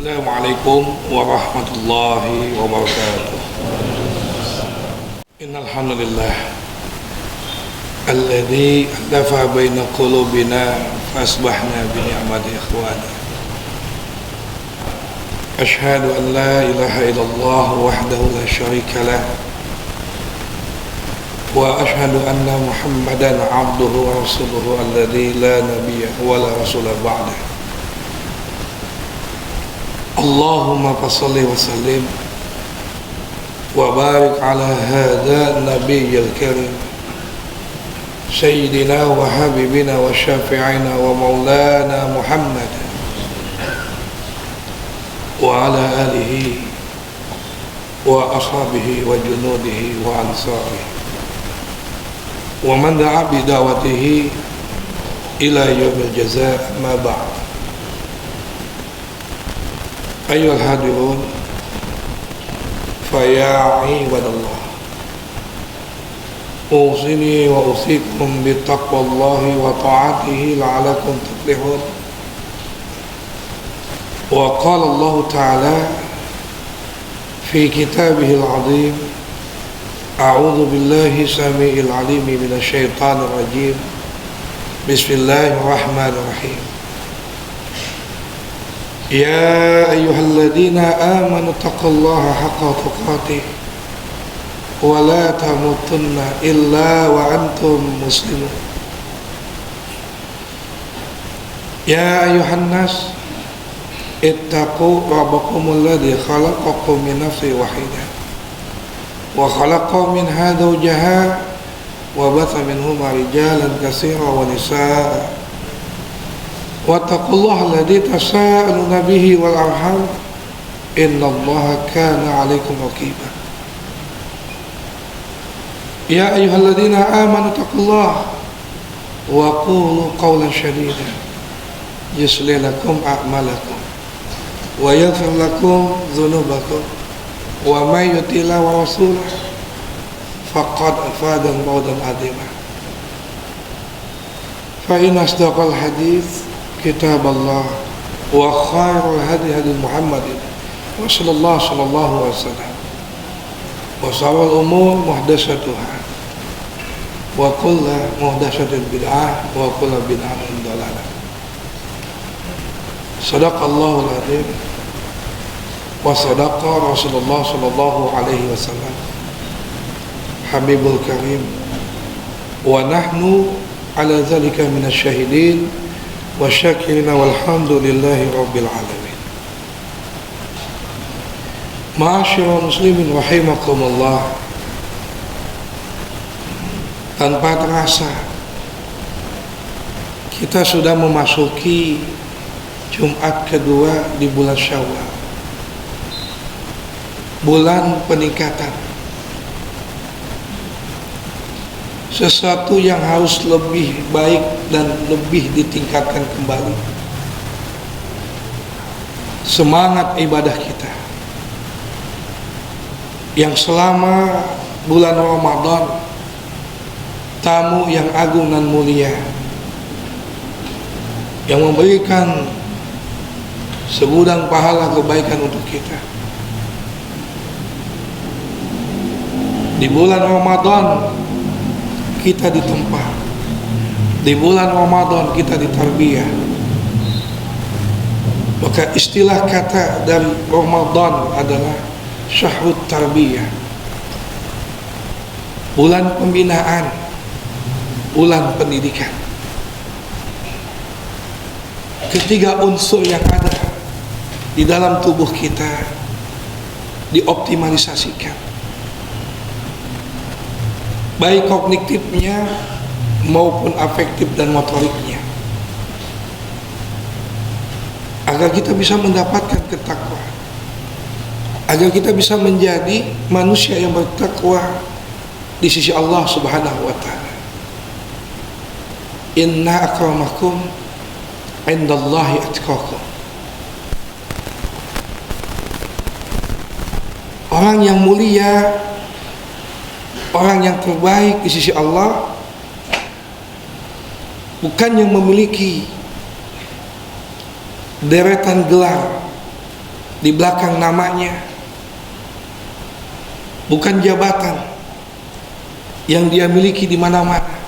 Assalamualaikum warahmatullahi wabarakatuh. Innal hamdalillah alladzi alafa baina qulubina fasbahna bi ni'mati ikhwana. Asyhadu an la ilaha illallah wahdahu la syarika lah wa asyhadu anna Muhammadan abduhu wa rasuluhu alladzi la nabiyya wa la rasula ba'dahu. Allahumma salli wa sallim wa barik ala hadha nabiyyil karim sayyidina wa habibina wa syafi'ina wa maulana Muhammad wa ala alihi wa ashabihi wa junudihi wa ansarihi wa man da'a bi da'watihi ila yaumil jazaa ma ba'd. Ayyuhal hadirun faya ibadallah, usini wa usikum bittaqwallahi wa ta'atihi la'alakum tuflihun. Wa qala Allah ta'ala fi kitabihil 'azim, a'udzu billahi samii'il 'alim minasy syaithanir rajim. Bismillahirrahmanirrahim. Ya ayyuhalladzina amanu taqullaha haqqa tuqatih wa la tamutunna illa wa antum muslimun. Ya ayyuhan nas ittaqu rabbakumul ladzi khalaqakum min nafsin wahidah wa khalaqa minha zawjaha wa batha minhuma rijalan katsiran wa nisaa'a. Wattaqullaha alladzi tasaaluna bihi wal arham innallaha kana 'alaikum raqiba. Ya ayyuhalladzina amanu taqullaha wa qulu qawlan sadida yuslih lakum a'malakum wa yaghfir lakum dhunubakum wa may yuti'illah wa rasulahu faqad faza fawzan 'azima. Fa in asdaqal hadits kitab Allah wa khairul hadi hadi Muhammadin wa sallallahu alaihi wasallam wa syarrul umur muhdatsatuha wa kullu muhdatsatin bid'ah wa kullu bid'atin dhalalah. Shadaqallahul azim wa sadaqa Rasulullah sallallahu alaihi wasallam habibul karim wa nahnu ala dzalika minasyahidin wa syakirina walhamdulillahi rabbil alamin. Ma'asyiral muslimin rahimakumullah, tanpa terasa kita sudah memasuki Jumat kedua di bulan Syawal, bulan peningkatan, sesuatu yang harus lebih baik dan lebih ditingkatkan kembali. Semangat ibadah kita yang selama bulan Ramadan, tamu yang agung dan mulia yang memberikan segudang pahala kebaikan untuk kita. Di bulan Ramadan kita ditempa, di bulan Ramadan kita ditarbiyah. Maka istilah kata dari Ramadan adalah syahrut tarbiyah, bulan pembinaan, bulan pendidikan. Ketiga unsur yang ada di dalam tubuh kita dioptimalisasikan, baik kognitifnya maupun afektif dan motoriknya, agar kita bisa mendapatkan ketakwaan, agar kita bisa menjadi manusia yang bertakwa di sisi Allah Subhanahu wa ta'ala. Inna akramakum indallahi atqakum. Orang yang mulia, orang yang terbaik di sisi Allah bukan yang memiliki deretan gelar di belakang namanya bukan jabatan yang dia miliki di mana-mana,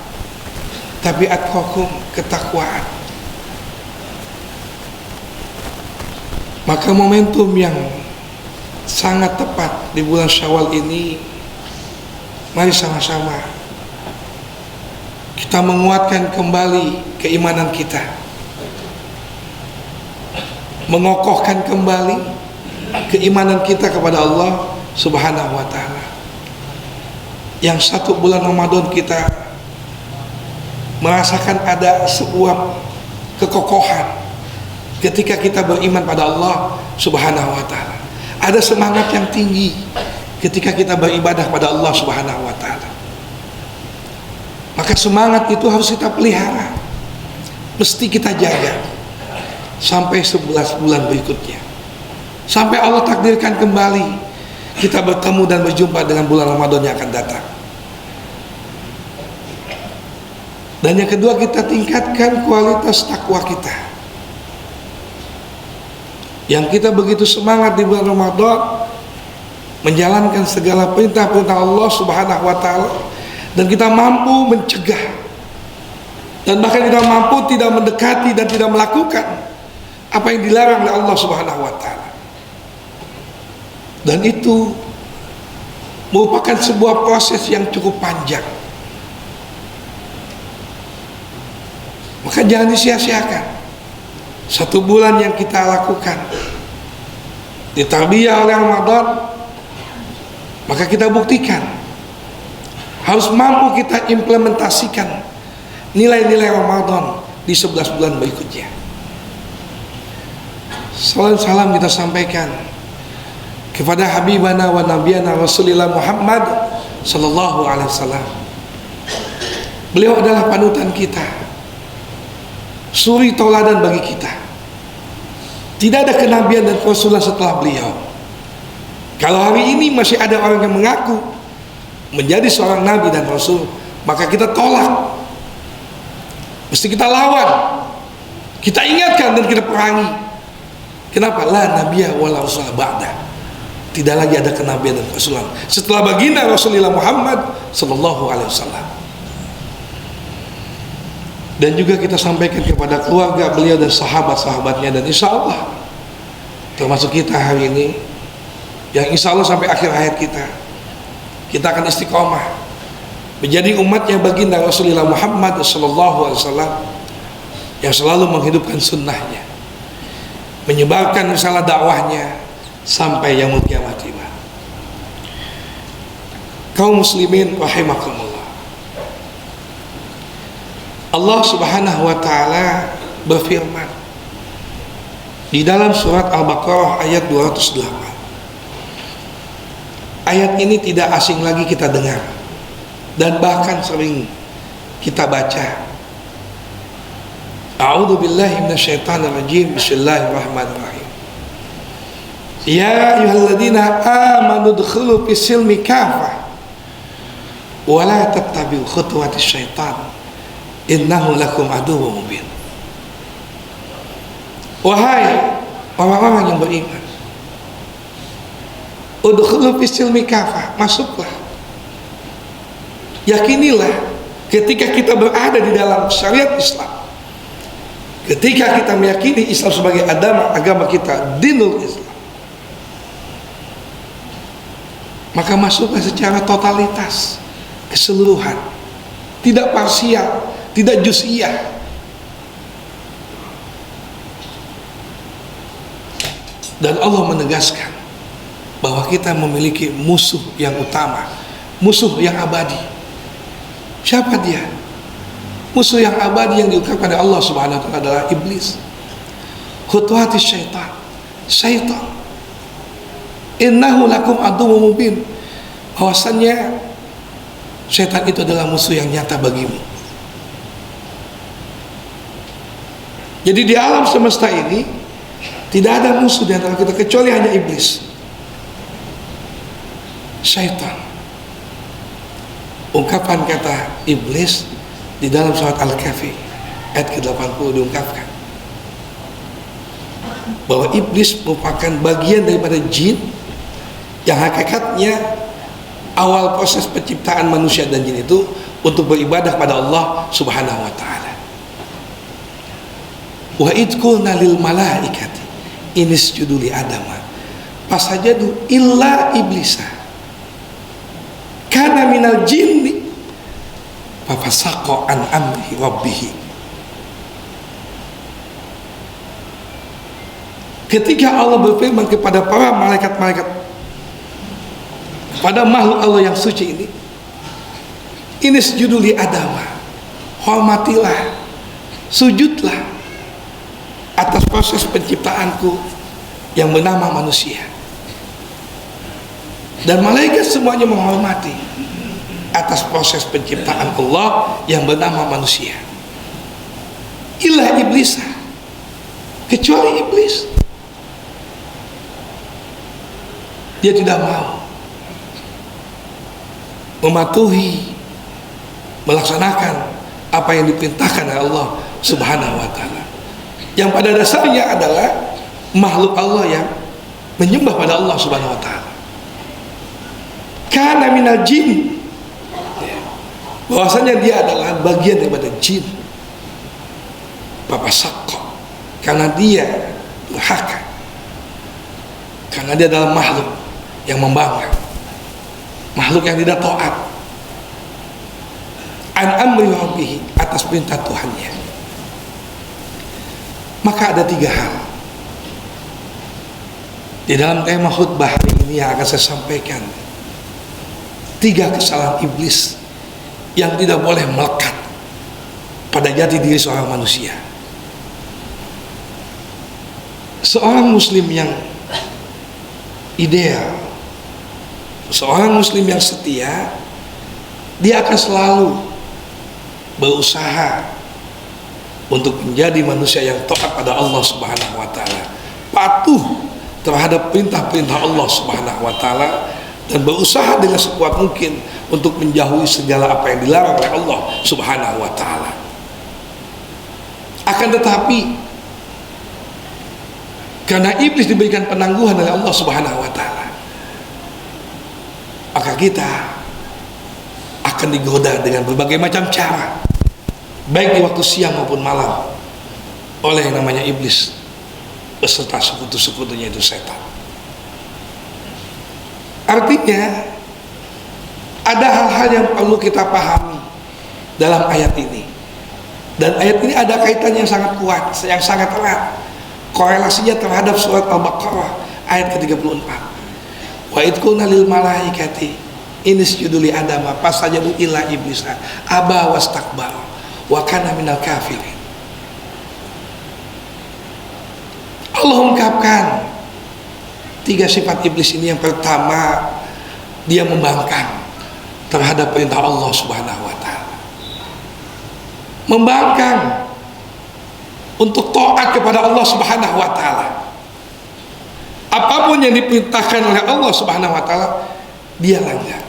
tapi atqakum, ketakwaan. Maka momentum yang sangat tepat di bulan Syawal ini, mari sama-sama kita menguatkan kembali keimanan kita, mengokohkan kembali keimanan kita kepada Allah Subhanahu wa ta'ala. Yang satu bulan Ramadan kita merasakan ada sebuah kekokohan ketika kita beriman pada Allah Subhanahu wa ta'ala. Ada semangat yang tinggi ketika kita beribadah pada Allah Subhanahu wa ta'ala. Maka semangat itu harus kita pelihara, mesti kita jaga sampai 11 bulan berikutnya, sampai Allah takdirkan kembali kita bertemu dan berjumpa dengan bulan Ramadan yang akan datang. Dan yang kedua, kita tingkatkan kualitas takwa kita. Yang kita begitu semangat di bulan Ramadan menjalankan segala perintah-perintah Allah Subhanahu wa ta'ala, dan kita mampu mencegah, dan bahkan kita mampu tidak mendekati dan tidak melakukan apa yang dilarang oleh Allah Subhanahu wa ta'ala. Dan itu merupakan sebuah proses yang cukup panjang. Maka jangan disia-siakan satu bulan yang kita lakukan ditarbiyah oleh Ramadan. Maka kita buktikan, harus mampu kita implementasikan nilai-nilai Ramadan di 11 bulan berikutnya. Salam kita sampaikan kepada Habibana wa Nabiyana Rasulullah Muhammad sallallahu alaihi wasallam. Beliau adalah panutan kita, suri tauladan bagi kita. Tidak ada kenabian dan Rasulullah setelah beliau. Kalau hari ini masih ada orang yang mengaku menjadi seorang nabi dan rasul, maka kita tolak, mesti kita lawan, kita ingatkan dan kita perangi. Kenapa? La nabiyya wala rasul ba'da. Tidak lagi ada kenabian dan kerasulan setelah baginda Rasulullah Muhammad sallallahu alaihi wasallam. Dan juga kita sampaikan kepada keluarga beliau dan sahabat-sahabatnya, dan insya Allah termasuk kita hari ini, yang insya Allah sampai akhir hayat kita akan istiqomah menjadi umatnya baginda Rasulullah Muhammad sallallahu alaihi wasallam yang selalu menghidupkan sunnahnya, menyebarkan risalah dakwahnya sampai yaumul kiamat tiba. Kaum muslimin rahimakumullah, Allah Subhanahu wa ta'ala berfirman di dalam surat Al-Baqarah ayat 208. Ayat ini tidak asing lagi kita dengar dan bahkan sering kita baca. A'udzu billahi minasyaitonir rajim. Bismillahirrahmanirrahim. Ya ayyuhalladzina amanu udkhulu fis-silmi kafah wa la tattabi'u khutuwatis syaitan innahu lakum aduwwun mubin. Wahai orang-orang yang beriman, udkhulu fis-silmi kafah, masuklah, yakinilah ketika kita berada di dalam syariat Islam, ketika kita meyakini Islam sebagai agama kita, dinul Islam, maka masuklah secara totalitas, keseluruhan, tidak parsial, tidak juz'iyah. Dan Allah menegaskan bahwa kita memiliki musuh yang utama, musuh yang abadi. Siapa dia? Musuh yang abadi yang diungkapkan oleh Allah Subhanahu wa ta'ala adalah iblis. Khutuwatis syaitan, syaitan. Innahu lakum aduwwun mubin. Bahwasannya syaitan itu adalah musuh yang nyata bagimu. Jadi di alam semesta ini tidak ada musuh di antara kita kecuali hanya iblis, syaitan. Ungkapan kata iblis di dalam surat Al-Kahfi ayat ke-80 diungkapkan. bahwa iblis merupakan bagian daripada jin yang hakikatnya awal proses penciptaan manusia dan jin itu untuk beribadah pada Allah Subhanahu wa taala. Wa id qulna lil malaikati inisjudu li adama fasajadu illa iblisa kana minal jinni fafasaqa an amri rabbih. Ketika Allah berfirman kepada para malaikat-malaikat, pada makhluk Allah yang suci ini sujudu li adama, hormatilah, sujudlah atas proses penciptaanku yang bernama manusia. Dan malaikat semuanya menghormati atas proses penciptaan Allah yang bernama manusia. Illa iblis, kecuali iblis, dia tidak mau mematuhi, melaksanakan apa yang diperintahkan oleh Allah Subhanahu wa taala, yang pada dasarnya adalah makhluk Allah yang menyembah pada Allah Subhanahu wa taala. Kana minal jin, bahwasanya dia adalah bagian daripada jin. Papa sakko, karena dia durhaka, karena dia adalah makhluk yang membangkang, makhluk yang tidak taat an amri rabbih, atas perintah Tuhannya. Maka ada 3 hal di dalam tema khutbah ini yang akan saya sampaikan. 3 kesalahan iblis yang tidak boleh melekat pada jati diri seorang manusia. Seorang muslim yang ideal, seorang muslim yang setia, dia akan selalu berusaha untuk menjadi manusia yang taat pada Allah Subhanahu wa taala, patuh terhadap perintah-perintah Allah Subhanahu wa taala, dan berusaha dengan sekuat mungkin untuk menjauhi segala apa yang dilarang oleh Allah Subhanahu wa taala. Akan tetapi karena iblis diberikan penangguhan oleh Allah Subhanahu wa taala, maka kita akan digoda dengan berbagai macam cara, baik di waktu siang maupun malam, oleh yang namanya iblis beserta sekutu-sekutunya itu setan. Artinya ada hal-hal yang perlu kita pahami dalam ayat ini, dan ayat ini ada kaitan yang sangat kuat, yang sangat erat korelasinya terhadap surat Al-Baqarah ayat ke-34. Wa id qulna lil malaikati inisjudu li adama fasajadu illa iblisa aba wastakbara wa kana minal kafirin. Allah ungkapkan 3 sifat iblis ini. Yang pertama, dia membangkang terhadap perintah Allah Subhanahu wa taala, membangkang untuk taat kepada Allah Subhanahu wa taala. Apapun yang diperintahkan oleh Allah Subhanahu wa taala, dia langgar.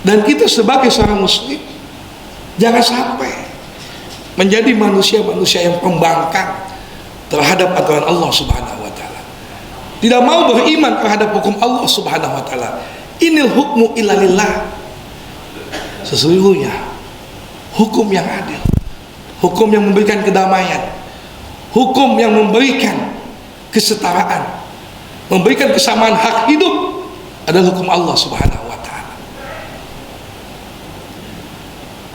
Dan kita sebagai seorang muslim jangan sampai menjadi manusia-manusia yang pembangkang terhadap aturan Allah Subhanahu wa taala, tidak mau beriman terhadap hukum Allah Subhanahu wa taala. Inil hukmu illa lillah, sesungguhnya hukum yang adil, hukum yang memberikan kedamaian, hukum yang memberikan kesetaraan, memberikan kesamaan hak hidup adalah hukum Allah Subhanahu wa taala.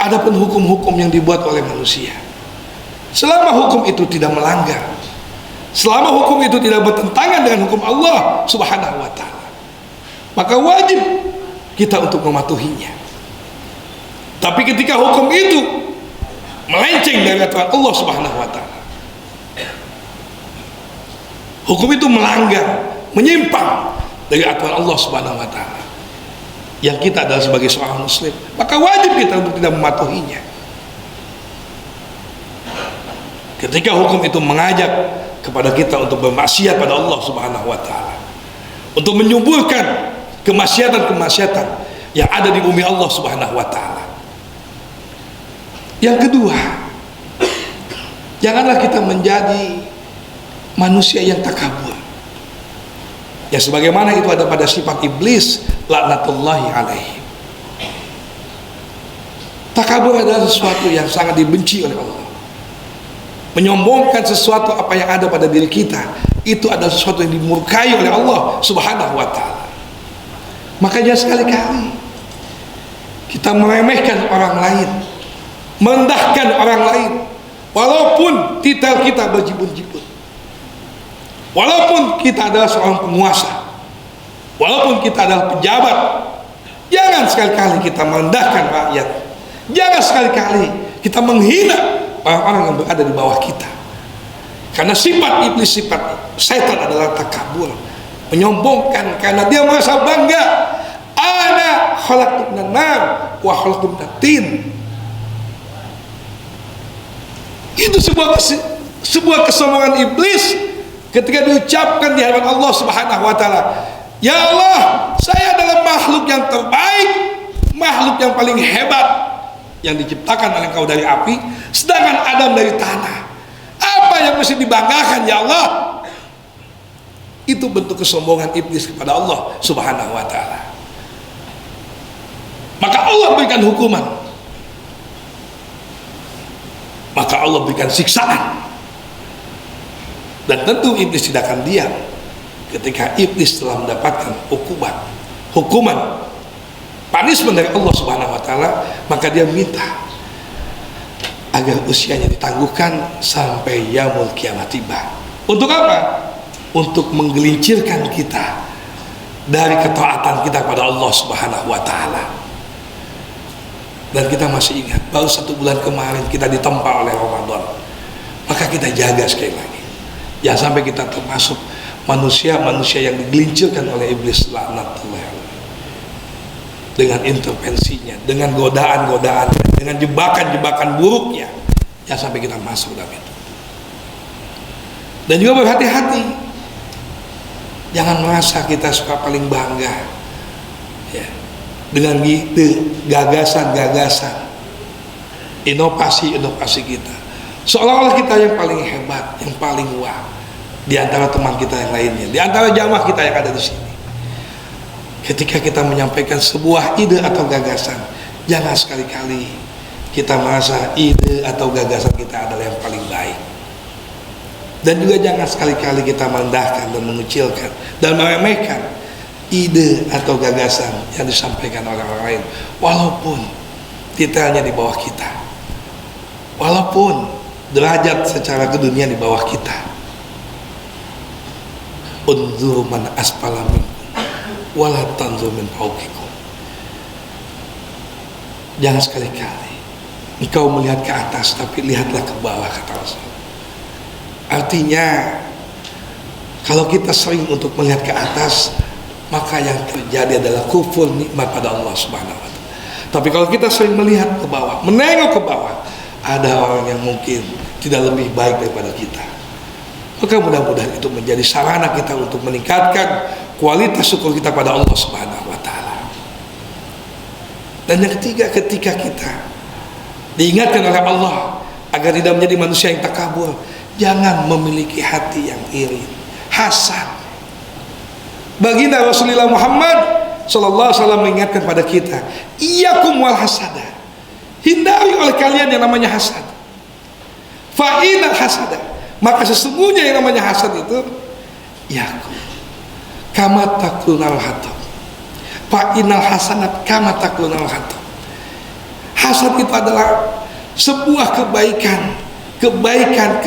Adapun hukum-hukum yang dibuat oleh manusia, selama hukum itu tidak melanggar, selama hukum itu tidak bertentangan dengan hukum Allah Subhanahu wa taala, maka wajib kita untuk mematuhinya. Tapi ketika hukum itu melenceng dari aturan Allah Subhanahu wa taala, hukum itu melanggar, menyimpang dari aturan Allah Subhanahu wa taala, yang kita adalah sebagai seorang muslim, maka wajib kita untuk tidak mematuhinya. Ketika hukum itu mengajak kepada kita untuk bermaksiat pada Allah Subhanahu wa taala, untuk menyuburkan kemaksiatan-kemaksiatan yang ada di bumi Allah Subhanahu wa taala. Yang kedua, Janganlah kita menjadi manusia yang takabur. Ya sebagaimana itu ada pada sifat iblis, laknatullahi alaihi. Takabur adalah sesuatu yang sangat dibenci oleh Allah. Menyombongkan sesuatu apa yang ada pada diri kita, itu adalah sesuatu yang dimurkai oleh Allah Subhanahu wa ta'ala. Makanya sekali-kali kita meremehkan orang lain, merendahkan orang lain, walaupun titel kita berjibun-jibun, walaupun kita adalah seorang penguasa, walaupun kita adalah pejabat. Jangan sekali-kali kita merendahkan rakyat. Jangan sekali-kali kita menghina orang-orang yang berada di bawah kita. Karena sifat iblis, sifat setan adalah takabur, menyombongkan, karena dia merasa bangga. Ana khalaqtum minan nar wa khalaqtum minat tin. Itu sebuah kesombongan iblis ketika diucapkan di hadapan Allah Subhanahu wa taala. Ya Allah, saya adalah makhluk yang terbaik, makhluk yang paling hebat yang diciptakan oleh Engkau dari api, sedangkan Adam dari tanah. Apa yang mesti dibanggakan ya Allah? Itu bentuk kesombongan iblis kepada Allah Subhanahu wa taala. Maka Allah berikan hukuman, maka Allah berikan siksaan. Dan tentu iblis tidak akan diam ketika iblis telah mendapatkan hukuman punishment dari Allah Subhanahu wa taala, maka dia minta agar usianya ditangguhkan sampai yaumul kiamat tiba. Untuk apa? Untuk menggelincirkan kita dari ketaatan kita kepada Allah Subhanahu wa taala. Dan kita masih ingat, baru 1 bulan kemarin kita ditempa oleh Ramadan. Maka kita jaga sekali lagi, jangan sampai kita termasuk manusia-manusia yang digelincirkan oleh iblis laknatullah, dengan intervensinya, dengan godaan-godaannya, dengan jebakan-jebakan buruknya. Jangan sampai kita masuk dalam itu. Dan juga berhati-hati, jangan merasa kita suka paling bangga ya, dengan gagasan-gagasan, inovasi-inovasi kita, seolah-olah kita yang paling hebat, yang paling wah di antara teman kita yang lainnya, di antara jamaah kita yang ada di sini. Ketika kita menyampaikan sebuah ide atau gagasan, jangan sekali-kali kita merasa ide atau gagasan kita adalah yang paling baik. Dan juga jangan sekali-kali kita merendahkan dan mengucilkan dan meremehkan ide atau gagasan yang disampaikan oleh orang lain, walaupun titelnya di bawah kita, walaupun derajat secara kedunia di bawah kita. Unzur man asfala minkum wala tanzur min fawqikum. Jangan sekali-kali engkau melihat ke atas, tapi lihatlah ke bawah, kata Rasul. Artinya, kalau kita sering untuk melihat ke atas, maka yang terjadi adalah kufur nikmat pada Allah Subhanahu wa taala. Tapi kalau kita sering melihat ke bawah, menengok ke bawah, ada orang yang mungkin tidak lebih baik daripada kita. Maka mudah-mudahan itu menjadi sarana kita untuk meningkatkan kualitas syukur kita pada Allah Subhanahu wa taala. Dan yang ketiga, ketika kita diingatkan oleh Allah agar tidak menjadi manusia yang takabur, jangan memiliki hati yang iri, hasad. Baginda Rasulullah Muhammad sallallahu alaihi wasallam mengingatkan pada kita, iyyakum wal hasada. Hindari oleh kalian yang namanya hasad. Fa inal hasada, maka sesungguhnya yang namanya hasad itu yakum kama takunal hatab. Fa inal hasanat kama takunal hatab. Hasad itu adalah sebuah kebaikan yang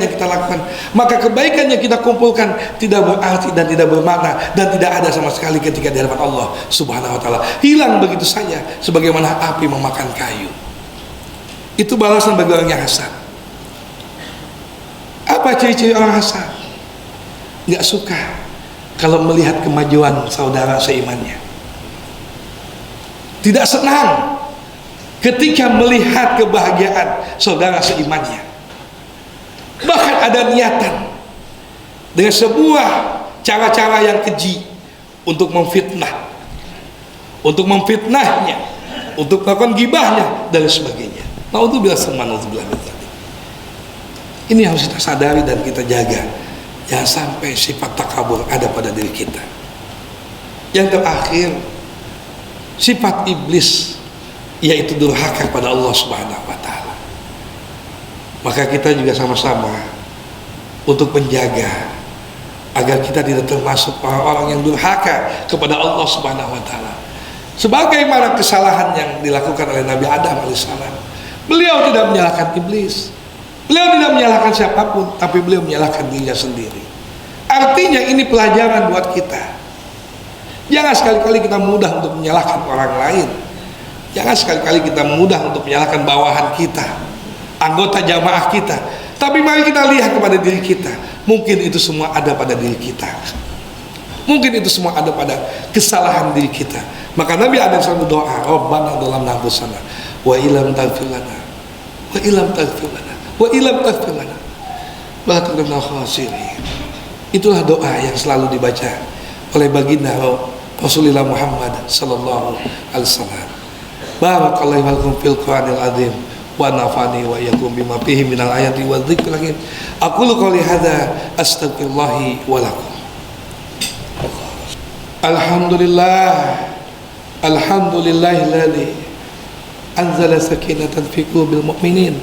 kita lakukan, maka kebaikan yang kita kumpulkan tidak berarti dan tidak bermakna dan tidak ada sama sekali ketika di hadapan Allah Subhanahu wa taala. Hilang begitu saja sebagaimana api memakan kayu. Itu balasan bagi orang yang hasad. Apa ciri-ciri orang hasad? Nggak suka kalau melihat kemajuan saudara seimannya. Tidak senang ketika melihat kebahagiaan saudara seimannya. Bahkan ada niatan dengan sebuah cara-cara yang keji untuk memfitnahnya, untuk melakukan gibahnya dan sebagainya. Naudzubillah. Ini harus kita sadari dan kita jaga. Jangan sampai sifat takabur ada pada diri kita. Yang terakhir, sifat iblis, yaitu durhaka pada Allah Subhanahu wa Ta'ala. Maka kita juga sama-sama untuk menjaga agar kita tidak termasuk orang-orang yang durhaka kepada Allah Subhanahu wa Ta'ala. Sebagaimana kesalahan yang dilakukan oleh Nabi Adam alaihissalam, beliau tidak menyalahkan iblis, beliau tidak menyalahkan siapapun, tapi beliau menyalahkan dirinya sendiri. Artinya ini pelajaran buat kita. Jangan sekali-kali kita mudah untuk menyalahkan orang lain. Jangan sekali-kali kita mudah untuk menyalahkan bawahan kita, anggota jamaah kita. Tapi mari kita lihat kepada diri kita. Mungkin itu semua ada pada diri kita. Mungkin itu semua ada pada kesalahan diri kita. Maka Nabi ada satu doa, Rabbana dhalamna anfusana wa illam taghfir lana wa illam taghfir lana wa illam taghfir lana la takunanna khasirin. Itulah doa yang selalu dibaca oleh baginda Rasulullah Muhammad sallallahu alaihi wasallam. Barakallahu lakum fil Qur'anil azim wa nafani wa iyyakum bima fihi minal ayati wa dzikril hakim. Aqulu qouli hadza astaghfirullahi wa lakum. Alhamdulillah, alhamdulillahilladzi anzala sakinatan fi qulubil mu'minin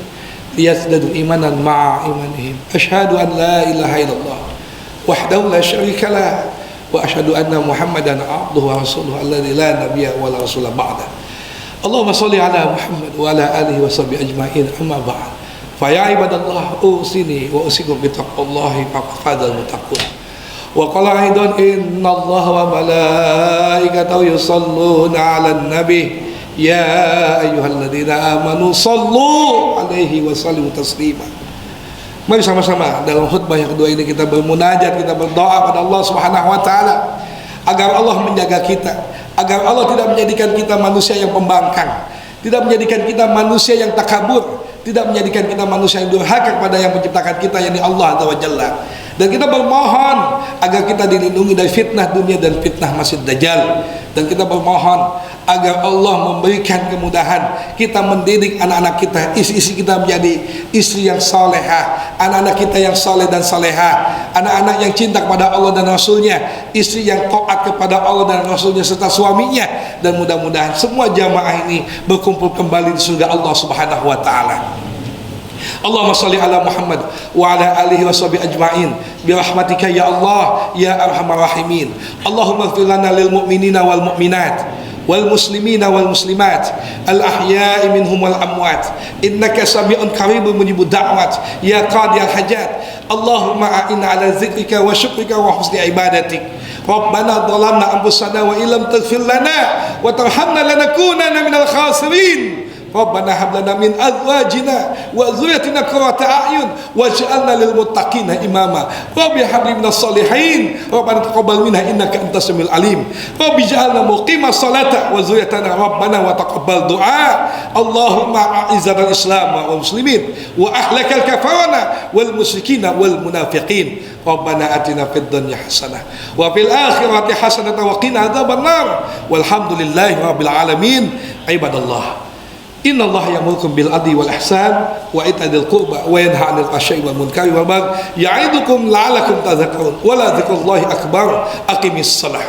liyazdadu imanan ma'a imanihim. Asyhadu an la ilaha illallah wahdahu la syarika lah wa asyhadu anna Muhammadan abduhu wa rasuluhu alladzi la nabiyya wa la rasula ba'da. Allahumma shalli ala Muhammad wa ala alihi wa sahbihi ajma'in, amma ba'd. Fa ya ibadallah, usini wa usikum bi taqwallahi faqad fazal muttaqun. Wa qala aidan innallaha wa malaikatahu yusholluna 'alan nabi ya ayyuhalladzina amanu shallu 'alaihi wa sallimu taslima. Mari sama-sama dalam khutbah yang kedua ini kita bermunajat, kita berdoa pada Allah Subhanahu wa taala agar Allah menjaga kita, agar Allah tidak menjadikan kita manusia yang pembangkang, tidak menjadikan kita manusia yang takabur, tidak menjadikan kita manusia yang durhaka kepada yang menciptakan kita, yakni Allah Azza wa Jalla. Dan kita bermohon agar kita dilindungi dari fitnah dunia dan fitnah Masih Dajjal. Dan kita bermohon agar Allah memberikan kemudahan kita mendidik anak-anak kita, istri-istri kita menjadi istri yang salehah, anak-anak kita yang saleh dan salehah, anak-anak yang cinta kepada Allah dan Rasulnya, istri yang taat kepada Allah dan Rasulnya serta suaminya. Dan mudah-mudahan semua jamaah ini berkumpul kembali di surga Allah Subhanahu wa Ta'ala. Allahumma salli ala Muhammad wa ala alihi wa sahbihi ajma'in bi rahmatika ya Allah ya arhamar rahimin. Allahumma ighfir lana lil mu'minina wal mu'minat wal muslimina wal muslimat al ahya'i minhum wal amwat innaka sami'un qaribun mujibud da'wat ya qadiyal hajat. Allahumma a'inna ala zikrika wa syukrika wa husni ibadatik. Rabbana dhalamna anfusana wa illam taghfir lana wa tarhamna lanakunanna minal khasirin. Rabbana hab lana min azwajina wa dzurriyyatina qurrata a'yun waj'alna lil muttaqina imama. Rabbi hab li minas solihin. Rabbana taqabbal minna innaka antas samiul alim. Rabbi ij'alna muqimas salata wa dzurriyyatana rabbana wa taqabbal du'a. Allahumma a'izzal islam wal muslimin wa ahlakal kafarana wal musyrikina wal munafiqin. Rabbana atina fid dunya hasanah wa fil akhirati hasanah wa qina adzabannar. Walhamdulillahi rabbil alamin. Ibadallah, Inna Allah ya'murukum bil adli wal ihsan wa ita'il qurba wa yanha 'anil fahsya'i wal munkari wal baghi ya'idukum la'allakum tadhakkarun wa la dzikrullahi akbar. Aqimis shalah.